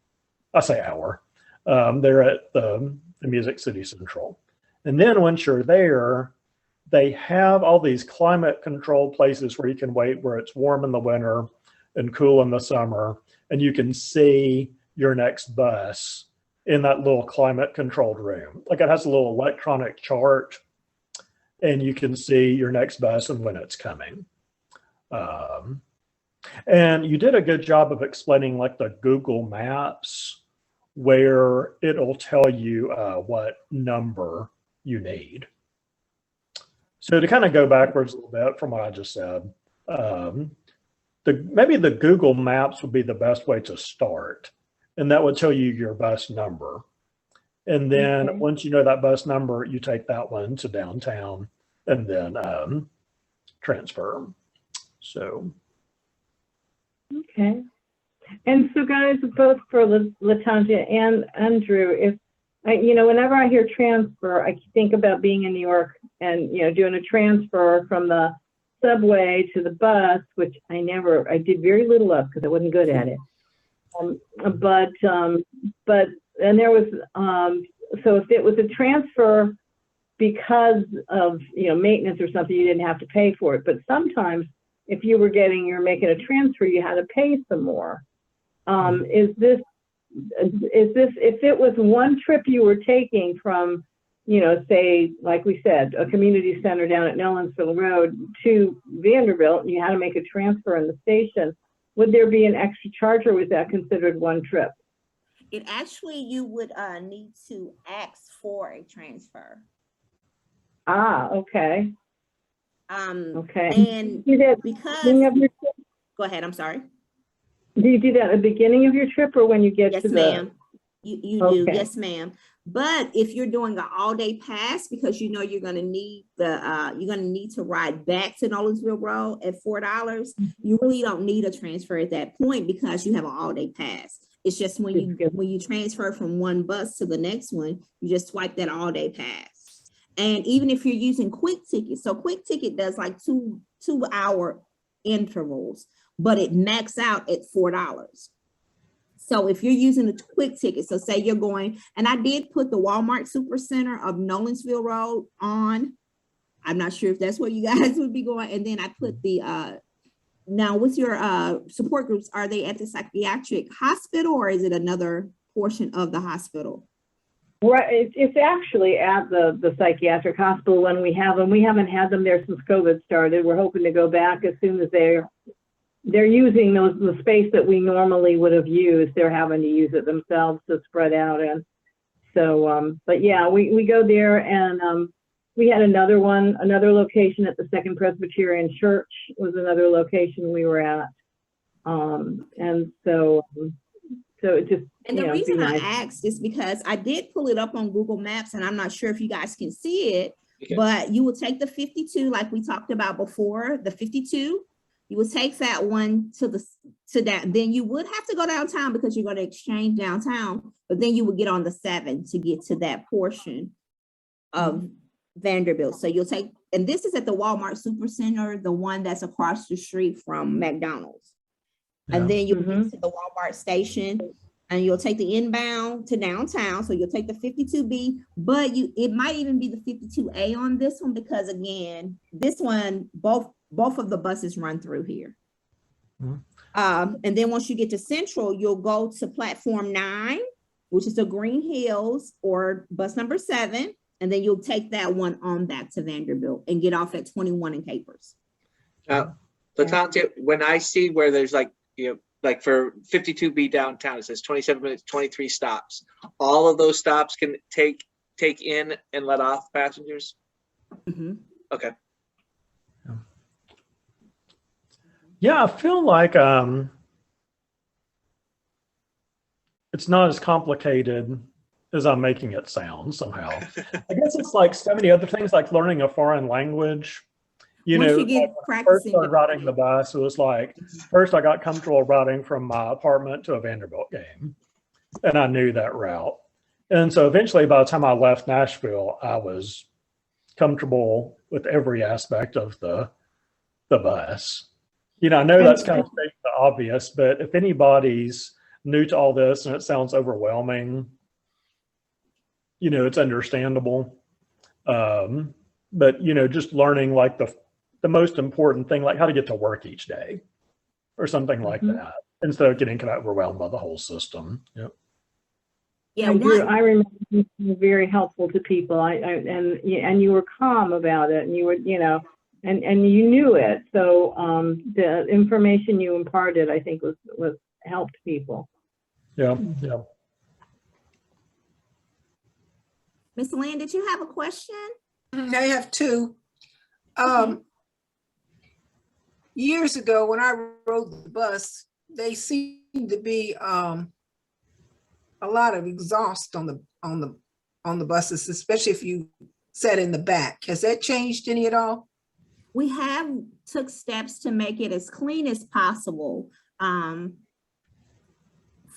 I say our. They're at the Music City Central. And then once you're there, they have all these climate controlled places where you can wait, where it's warm in the winter and cool in the summer. And you can see your next bus in that little climate controlled room. Like, it has a little electronic chart and you can see your next bus and when it's coming. And you did a good job of explaining, like, the Google Maps, where it'll tell you what number you need. So to kind of go backwards a little bit from what I just said, maybe the Google Maps would be the best way to start. And that would tell you your bus number. And then once you know that bus number, you take that one to downtown and then transfer. So.
Okay. And so, guys, both for LaTonza and Andrew, whenever I hear transfer, I think about being in New York and, doing a transfer from the subway to the bus, which I did very little of because I wasn't good at it. And there was, so if it was a transfer because of, maintenance or something, you didn't have to pay for it. But sometimes if you were you're making a transfer, you had to pay some more. Is this, if it was one trip you were taking from, say, like we said, a community center down at Nolensville Road to Vanderbilt, and you had to make a transfer in the station, would there be an extra charge, or was that considered one trip?
It actually, you would need to ask for a transfer.
Ah, okay. Okay.
And
Do that
because, go ahead, I'm sorry.
Do you do that at the beginning of your trip or when you get
Yes,
to the?
ma'am. You do,
Okay.
yes, ma'am. But if you're doing an all-day pass, because you're gonna need to ride back to Nolensville Road at $4, you really don't need a transfer at that point because you have an all-day pass. It's just when you transfer from one bus to the next one, you just swipe that all-day pass. And even if you're using Quick Ticket, so Quick Ticket does like two-hour intervals, but it maxes out at $4. So if you're using a Quick Ticket, so say you're going, and I did put the Walmart Supercenter of Nolensville Road on. I'm not sure if that's where you guys would be going. And then I put the, now with your support groups, are they at the psychiatric hospital or is it another portion of the hospital?
Right, it's actually at the psychiatric hospital when we have them. We haven't had them there since COVID started. We're hoping to go back as soon as they're using the space that we normally would have used. They're having to use it themselves to spread out. And so, but yeah, we go there, and we had another location at the Second Presbyterian Church was another location we were at. And so it just,
and the reason I asked is because I did pull it up on Google Maps, and I'm not sure if you guys can see it, but you will take the 52, like we talked about before, the 52. You would take that one to that. Then you would have to go downtown because you're going to exchange downtown, but then you would get on the 7 to get to that portion of Vanderbilt. So you'll take, and this is at the Walmart Supercenter, the one that's across the street from McDonald's. Yeah. And then you'll get to the Walmart station, and you'll take the inbound to downtown. So you'll take the 52B, but it might even be the 52A on this one, because again, this one, both of the buses run through here. And then once you get to Central, you'll go to platform 9, which is the Green Hills or bus number 7. And then you'll take that one on back to Vanderbilt and get off at 21 in Capers.
LaTonza, when I see where there's like for 52B downtown, it says 27 minutes, 23 stops. All of those stops can take in and let off passengers? Okay.
Yeah, I feel like it's not as complicated as I'm making it sound somehow. I guess it's like so many other things, like learning a foreign language.
Once you get
first started riding the bus, it was like, first I got comfortable riding from my apartment to a Vanderbilt game, and I knew that route. And so eventually, by the time I left Nashville, I was comfortable with every aspect of the bus. I know that's kind of stating the obvious, but if anybody's new to all this and it sounds overwhelming, it's understandable. But, just learning like the most important thing, like how to get to work each day or something like that, instead of getting kind of overwhelmed by the whole system. Yep.
Yeah, I remember you being very helpful to people. And you were calm about it, and you were, and you knew it. So the information you imparted, I think, was helped people.
Yeah.
Miss Lynn, did you have a question?
I have two. Years ago, when I rode the bus, they seemed to be a lot of exhaust on the buses, especially if you sat in the back. Has that changed any at all?
We have took steps to make it as clean as possible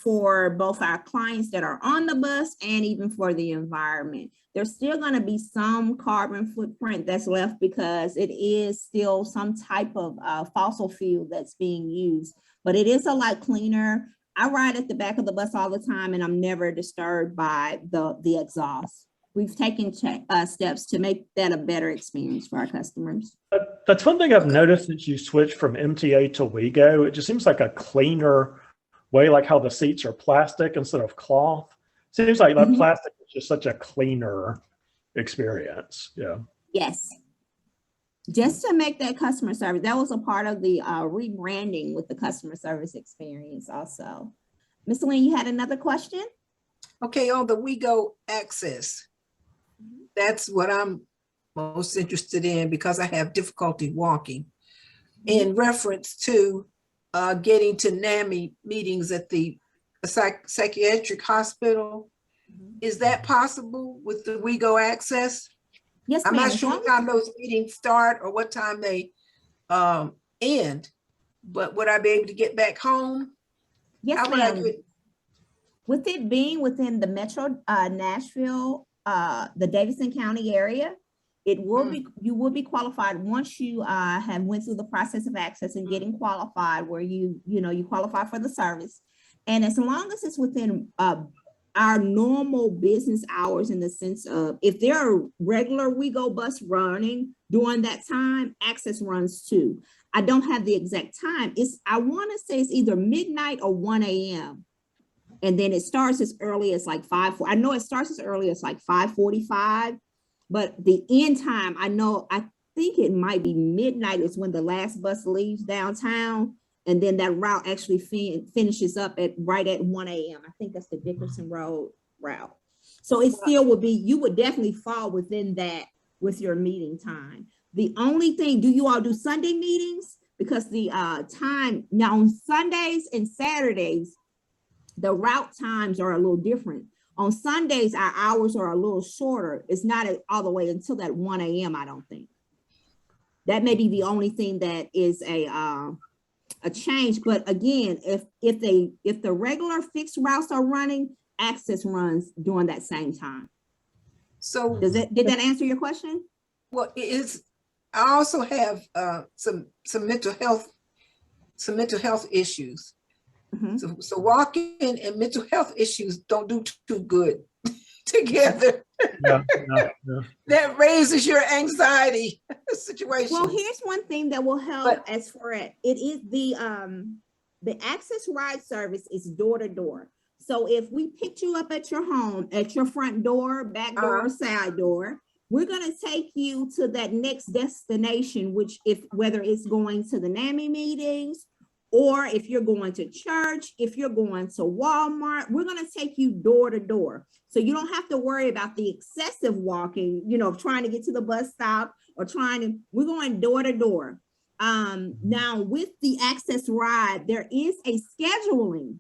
for both our clients that are on the bus and even for the environment. There's still going to be some carbon footprint that's left because it is still some type of fossil fuel that's being used, but it is a lot cleaner. I ride at the back of the bus all the time, and I'm never disturbed by the exhaust. we've taken steps to make that a better experience for our customers.
That's one thing I've noticed since you switched from MTA to WeGo. It just seems like a cleaner way, like how the seats are plastic instead of cloth. Seems like that plastic is just such a cleaner experience. Yeah.
Yes. Just to make that customer service, that was a part of the rebranding with the customer service experience also. Ms. Lynn, you had another question?
Okay, on the WeGo access, that's what I'm most interested in because I have difficulty walking. In reference to getting to NAMI meetings at the psychiatric hospital, is that possible with the WeGo access?
Yes,
I'm
ma'am.
not sure what time those meetings start or what time they end, but would I be able to get back home?
Yes,
How would I
ma'am.
do it?
With it being within the Metro Nashville, the Davidson County area, it will be, you will be qualified once you have went through the process of access and getting qualified where you qualify for the service. And as long as it's within our normal business hours, in the sense of if there are regular WeGo bus running during that time, access runs too. I don't have the exact time. I want to say it's either midnight or 1 a.m. And then it starts as early as like 5. I know it starts as early as like 5:45, but the end time, I think it might be midnight is when the last bus leaves downtown. And then that route actually finishes up right at 1 a.m. I think that's the Dickerson Road route. So it still would be, you would definitely fall within that with your meeting time. The only thing, do you all do Sunday meetings? Because the time, now on Sundays and Saturdays, the route times are a little different. On Sundays, our hours are a little shorter. It's not all the way until that 1 a.m., I don't think. That may be the only thing that is a change. But again, if the regular fixed routes are running, access runs during that same time.
So
did that answer your question?
Well, I also have some mental health issues. So walking and mental health issues don't do too good together.
Yeah.
That raises your anxiety situation.
Well, here's one thing that will help as for it. It is the access ride service is door to door. So if we pick you up at your home, at your front door, back door, side door, we're going to take you to that next destination, which whether it's going to the NAMI meetings, or if you're going to church, if you're going to Walmart, we're going to take you door to door. So you don't have to worry about the excessive walking, of trying to get to the bus stop or we're going door to door. Now with the access ride, there is a scheduling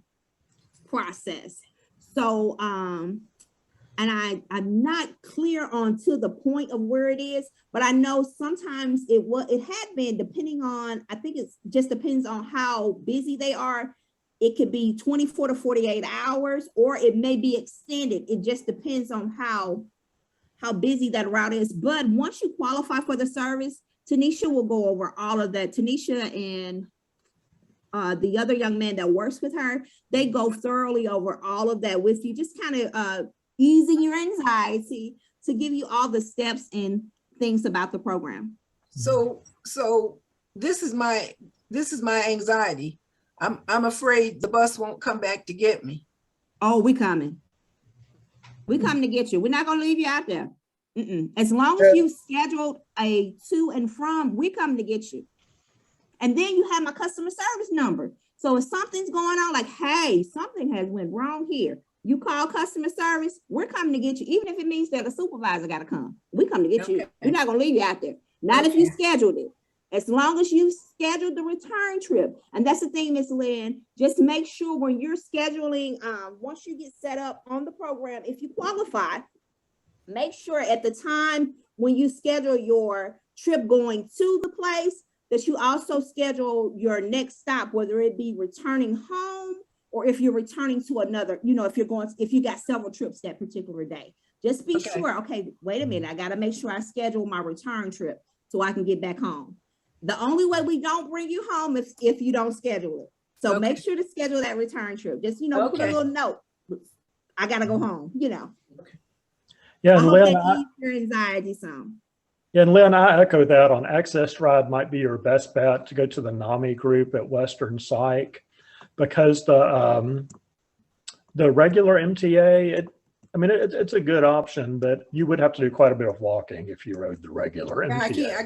process. So, and I'm not clear on to the point of where it is, but I know sometimes it had been depending on, I think it just depends on how busy they are. It could be 24 to 48 hours, or it may be extended. It just depends on how busy that route is. But once you qualify for the service, Tanisha will go over all of that. Tanisha and the other young man that works with her, they go thoroughly over all of that with you, just kind of easing your anxiety to give you all the steps and things about the program.
So this is my anxiety. I'm afraid the bus won't come back to get me.
Oh, we coming. We coming to get you. We're not gonna leave you out there. As long as you scheduled a to and from, we come to get you. And then you have my customer service number. So if something's going on, like, hey, something has went wrong here, you call customer service, we're coming to get you, even if it means that a supervisor got to come. We come to get you. We're not going to leave you out there. Not if you scheduled it. As long as you scheduled the return trip. And that's the thing, Ms. Lynn, just make sure when you're scheduling, once you get set up on the program, if you qualify, make sure at the time when you schedule your trip going to the place, that you also schedule your next stop, whether it be returning home or if you're returning to another, if you got several trips that particular day. Just be sure, okay, wait a minute, I got to make sure I schedule my return trip so I can get back home. The only way we don't bring you home is if you don't schedule it. So make sure to schedule that return trip. Just, put a little note. I got to go home,
Yeah,
I
and
hope
Lynn,
that eased your anxiety some.
yeah, and Lynn, I echo that on Access Ride might be your best bet to go to the NAMI group at Western Psych, because the regular MTA, it's a good option, but you would have to do quite a bit of walking if you rode the regular
Yeah,
MTA.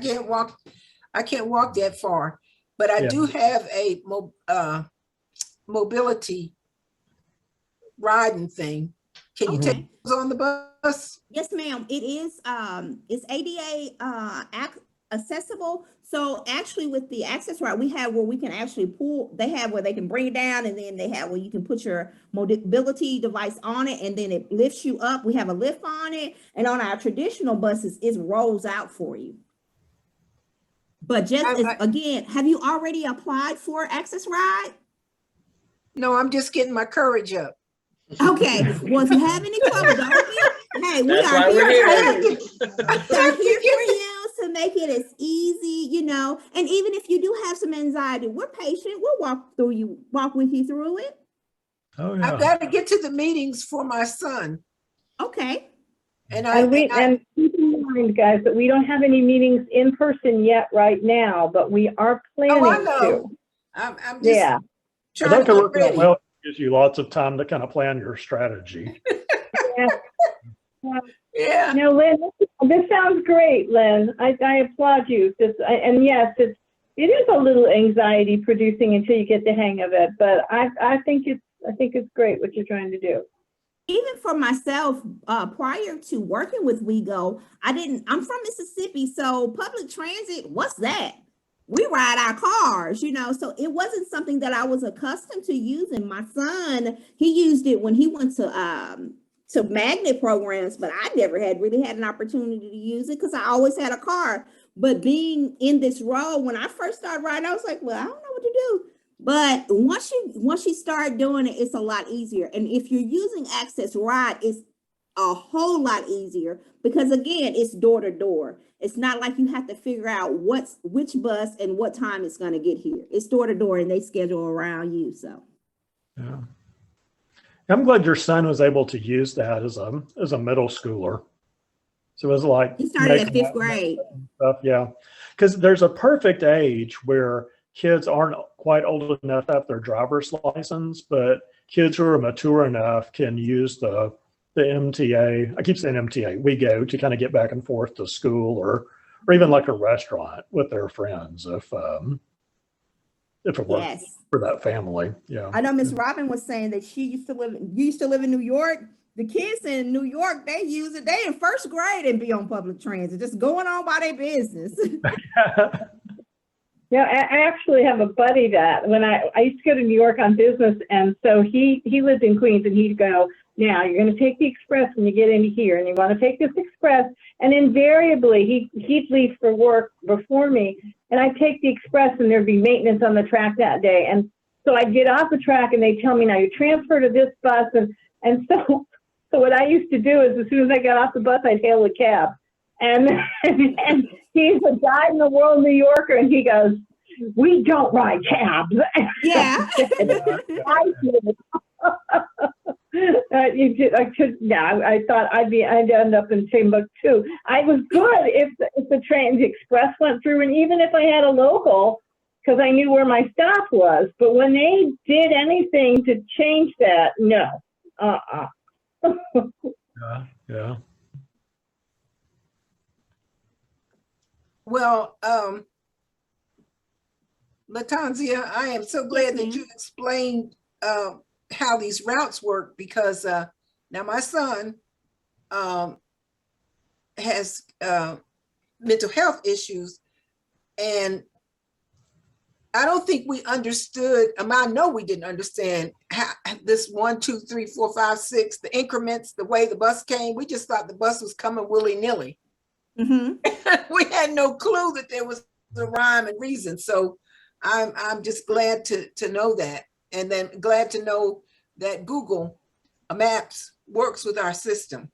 I can't walk that far, but I
Yeah.
do have a mobility riding thing. Can you take those on the bus?
Yes, ma'am. It is, it's ADA accessible. So actually with the access ride, we have where we can actually pull, they have where they can bring it down, and then they have where you can put your mobility device on it and then it lifts you up. We have a lift on it. And on our traditional buses, it rolls out for you. But just again, have you already applied for access ride?
No, I'm just getting my courage up.
Okay, well, if you have any trouble, don't be, hey, we
That's
are
why we're
here
here.
for you. We're here for you to make it as easy, you know, and even if you do have some anxiety, we're patient. We'll walk with you through it.
Oh,
I've
yeah.
got to get to the meetings for my son.
Okay.
And
And keep in mind, guys, that we don't have any meetings in person yet right now, but we are planning
I know.
to.
I'm just
Yeah.
But
trying
that
to
could
get
work out
ready.
well. It gives you lots of time to kind of plan your strategy.
Yeah.
Yeah.
No, Lynn, this sounds great, Lynn. I applaud you. And yes, it is a little anxiety producing until you get the hang of it, but I think it's great what you're trying to do.
Even for myself, prior to working with WeGo, I'm from Mississippi, so public transit, what's that? We ride our cars, you know, so it wasn't something that I was accustomed to using. My son, he used it when he went to magnet programs, but I never really had an opportunity to use it because I always had a car. But being in this role, when I first started riding, I was like, well, I don't know what to do. But once you start doing it, it's a lot easier. And if you're using Access Ride, it's a whole lot easier because again, it's door to door. It's not like you have to figure out which bus and what time it's going to get here. It's door to door and they schedule around you. So
Yeah. I'm glad your son was able to use that as a middle schooler. So it was like
he started at 5th grade.
Stuff, yeah. Because there's a perfect age where kids aren't quite old enough to have their driver's license, but kids who are mature enough can use the MTA. I keep saying MTA, WeGo, to kind of get back and forth to school or even like a restaurant with their friends if it works.
Yes.
For that family. Yeah.
I know Miss Robin was saying that you used to live in New York. The kids in New York, they use it. They in 1st grade and be on public transit, just going on by their business.
Yeah, I actually have a buddy that when I used to go to New York on business, and so he lived in Queens, and he'd go, now you're going to take the express when you get into here, and you want to take this express, and invariably he'd leave for work before me, and I'd take the express, and there'd be maintenance on the track that day, and so I'd get off the track, and they'd tell me, now you transfer to this bus, and so what I used to do is as soon as I got off the bus, I'd hail a cab. And he's a dyed-in-the-world New Yorker, and he goes, we don't ride cabs.
Yeah.
I did. I thought I'd end up in Timbuktu. I was good if the express went through, and even if I had a local, because I knew where my stop was. But when they did anything to change that, no.
Yeah.
Well, LaTonza, I am so glad that you explained how these routes work because now my son has mental health issues, and I don't think we understood. I know we didn't understand how this 1, 2, 3, 4, 5, 6, the increments, the way the bus came. We just thought the bus was coming willy-nilly. Mm-hmm. We had no clue that there was a rhyme and reason. So I'm just glad to know that, and then glad to know that Google Maps works with our system.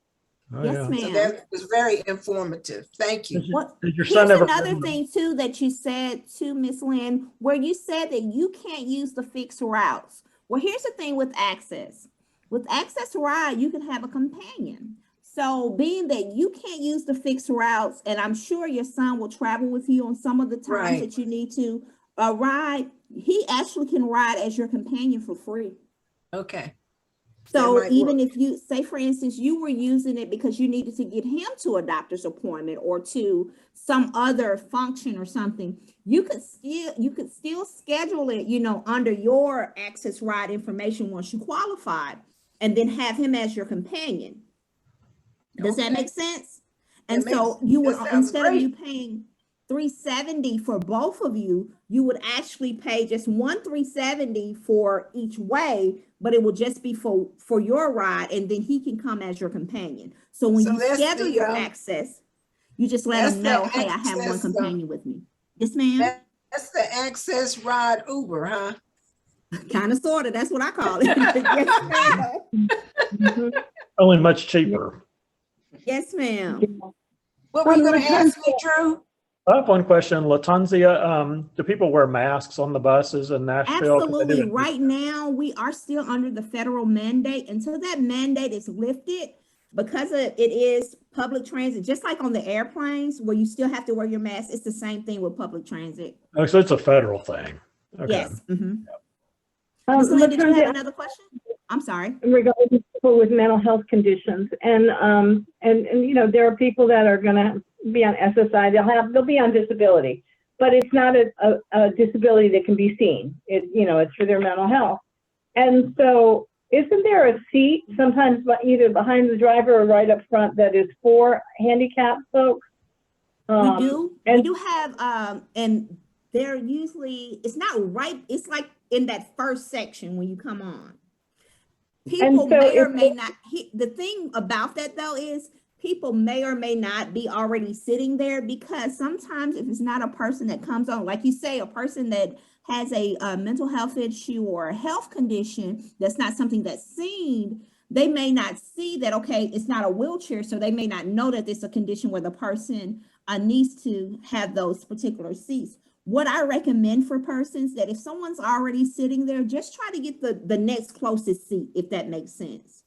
Oh,
Yes,
yeah.
ma'am.
So that was very informative. Thank you.
Did your son
Here's
ever
another thing too that you said to Miss Lynn, where you said that you can't use the fixed routes. Well, here's the thing with Access. With Access Ride, you can have a companion. So being that you can't use the fixed routes, and I'm sure your son will travel with you on some of the times
Right.
that you need to ride, he actually can ride as your companion for free.
Okay.
So
might
even
work.
if you say, for instance, you were using it because you needed to get him to a doctor's appointment or to some other function or something, you could still schedule it, you know, under your access ride information once you qualified, and then have him as your companion. Does that
Okay.
make sense?
That
And so
makes-
you would,
that sounds
instead of you
great.
paying $370 for both of you, you would actually pay just one $370 for each way, but it will just be for your ride, and then he can come as your companion. So when
So
you
that's
schedule
the,
your access, you just let
that's
him
the
know, hey, I have one
access,
companion with me. Yes, ma'am.
That's the access ride Uber, huh?
Kind of, sort of. That's what I call it. Yes, ma'am.
Mhm.
Only much cheaper.
Yes, ma'am.
What were you
Well,
gonna ask me, Drew?
I have one question, LaTonza. Do people wear masks on the buses in Nashville? 'Cause they do
Absolutely.
it-
Right now, we are still under the federal mandate. Until that mandate is lifted, because it is public transit, just like on the airplanes where you still have to wear your mask, it's the same thing with public transit.
Oh, so it's a federal thing. Okay.
Yes. Ms. Lynn, did you have another question? I'm sorry.
Regarding people with mental health conditions, and you know, there are people that are going to be on SSI. They'll be on disability, but it's not a disability that can be seen. It's for their mental health. And so, isn't there a seat sometimes either behind the driver or right up front that is for handicapped folks?
We do have, and they're usually, it's not right, it's like in that first section when you come on. People may or may not, the thing about that though is people may or may not be already sitting there, because sometimes if it's not a person that comes on, like you say, a person that has a mental health issue or a health condition, that's not something that's seen, they may not see that, okay, it's not a wheelchair, so they may not know that it's a condition where the person needs to have those particular seats. What I recommend for persons, that if someone's already sitting there, just try to get the next closest seat, if that makes sense.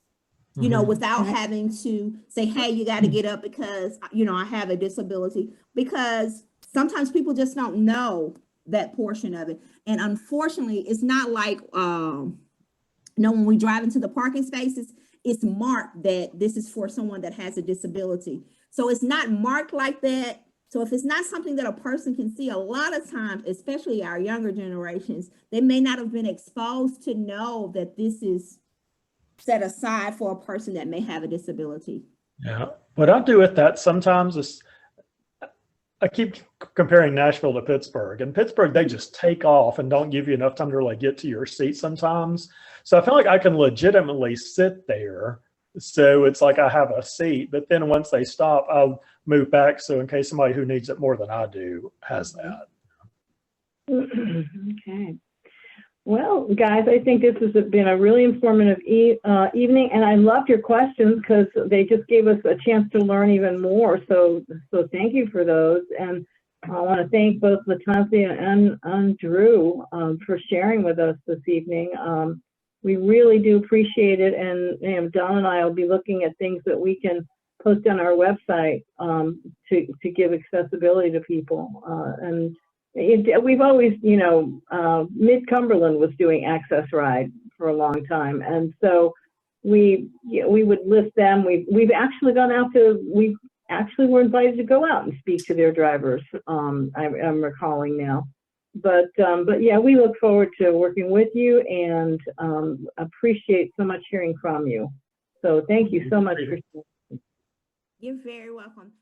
You know, without having to say, hey, you got to get up because, I have a disability, because sometimes people just don't know that portion of it. And unfortunately, it's not like, when we drive into the parking spaces, it's marked that this is for someone that has a disability. So it's not marked like that. So if it's not something that a person can see, a lot of times, especially our younger generations, they may not have been exposed to know that this is set aside for a person that may have a disability.
Yeah. What I do with that sometimes is I keep comparing Nashville to Pittsburgh. In Pittsburgh, they just take off and don't give you enough time to really get to your seat sometimes. So I feel like I can legitimately sit there. So it's like I have a seat, but then once they stop, I'll move back. So in case somebody who needs it more than I do has that.
Okay. Well, guys, I think this has been a really informative evening, and I loved your questions because they just gave us a chance to learn even more. So thank you for those. And I want to thank both LaTonza and Drew for sharing with us this evening. We really do appreciate it, and Don and I will be looking at things that we can post on our website to give accessibility to people. We've always, Mid-Cumberland was doing Access Ride for a long time, and so we would list them. We've actually gone out we actually were invited to go out and speak to their drivers. I'm recalling now. But yeah, we look forward to working with you, and appreciate so much hearing from you. So thank you so much for.
You're very welcome.